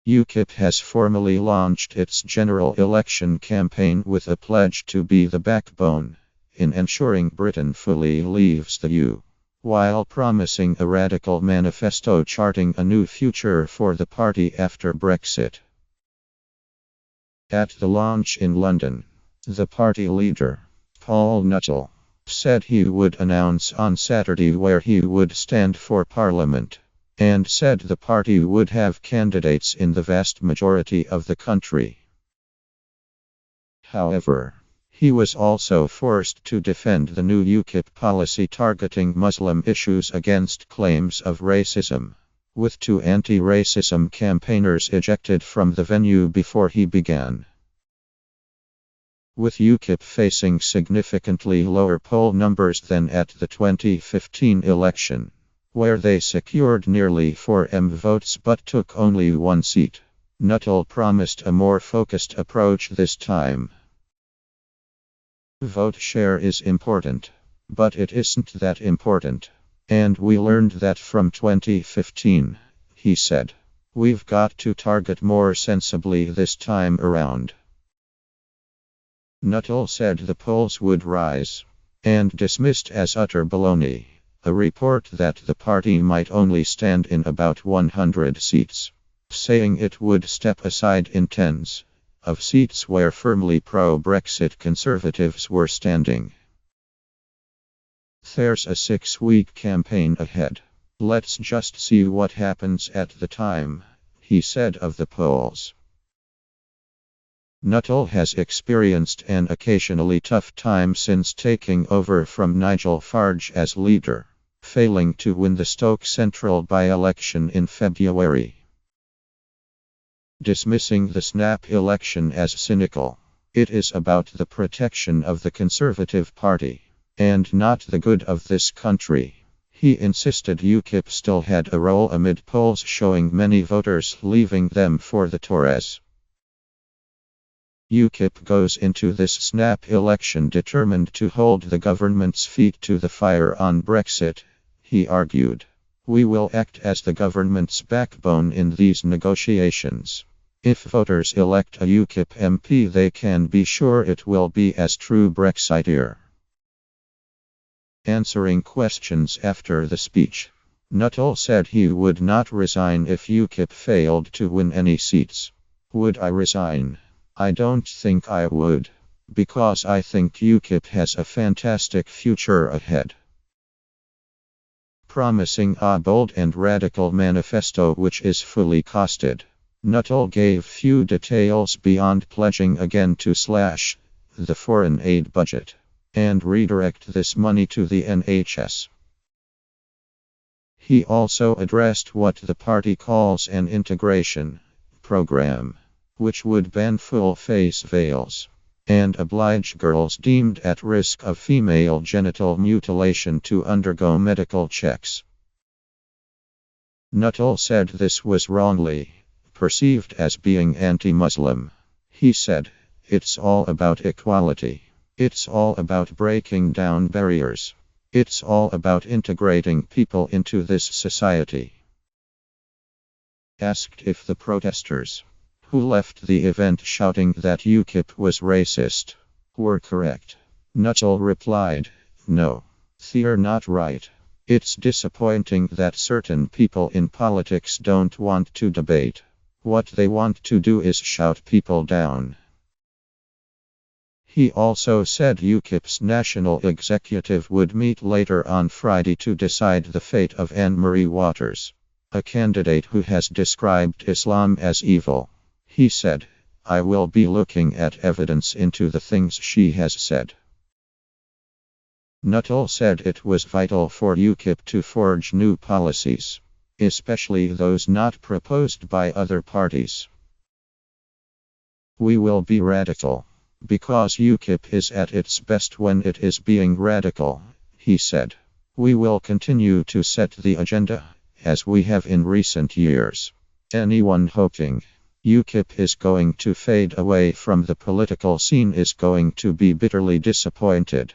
Ukip has formally launched its general election campaign with a pledge to be the backbone in ensuring Britain fully leaves the EU, while promising a radical manifesto charting a new future for the party after Brexit. At the launch in London, the party leader, Paul Nuttall, said he would announce on Saturday where he would stand for Parliament, and said the party would have candidates in the vast majority of the country. However, he was also forced to defend the new Ukip policy targeting Muslim issues against claims of racism, with 2 anti-racism campaigners ejected from the venue before he began. With Ukip facing significantly lower poll numbers than at the 2015 election, where they secured nearly 4M votes but took only 1 seat, Nuttall promised a more focused approach this time. Vote share is important, but it isn't that important. And we learned that from 2015, he said. We've got to target more sensibly this time around. Nuttall said the polls would rise, and dismissed as utter baloney a report that the party might only stand in about 100 seats, saying it would step aside in tens of seats where firmly pro-Brexit Conservatives were standing. There's a 6-week campaign ahead. Let's just see what happens at the time, he said of the polls. Nuttall has experienced an occasionally tough time since taking over from Nigel Farage as leader, failing to win the Stoke Central by-election in February. Dismissing the snap election as cynical, it is about the protection of the Conservative Party, and not the good of this country. He insisted Ukip still had a role amid polls showing many voters leaving them for the do.As. Ukip goes into this snap election determined to hold the government's feet to the fire on Brexit, he argued. We will act as the government's backbone in these negotiations. If voters elect a Ukip MP, they can be sure it will be as true Brexiteer. Answering questions after the speech, Nuttall said he would not resign if Ukip failed to win any seats. Would I resign? I don't think I would, because I think Ukip has a fantastic future ahead. Promising a bold and radical manifesto which is fully costed, Nuttall gave few details beyond pledging again to slash the foreign aid budget and redirect this money to the NHS. He also addressed what the party calls an integration program, which would ban full-face veils and oblige girls deemed at risk of female genital mutilation to undergo medical checks. Nuttall said this was wrongly perceived as being anti-Muslim. He said, "It's all about equality. It's all about breaking down barriers. It's all about integrating people into this society." Asked if the protesters, who left the event shouting that Ukip was racist, were correct, Nuttall replied, "No. They're not right. It's disappointing that certain people in politics don't want to debate. What they want to do is shout people down." He also said Ukip's national executive would meet later on Friday to decide the fate of Anne-Marie Waters, a candidate who has described Islam as evil. He said, "I will be looking at evidence into the things she has said." Nuttall said it was vital for Ukip to forge new policies, especially those not proposed by other parties. "We will be radical, because Ukip is at its best when it is being radical," he said. "We will continue to set the agenda, as we have in recent years. Anyone hoping Ukip is going to fade away from the political scene is going to be bitterly disappointed."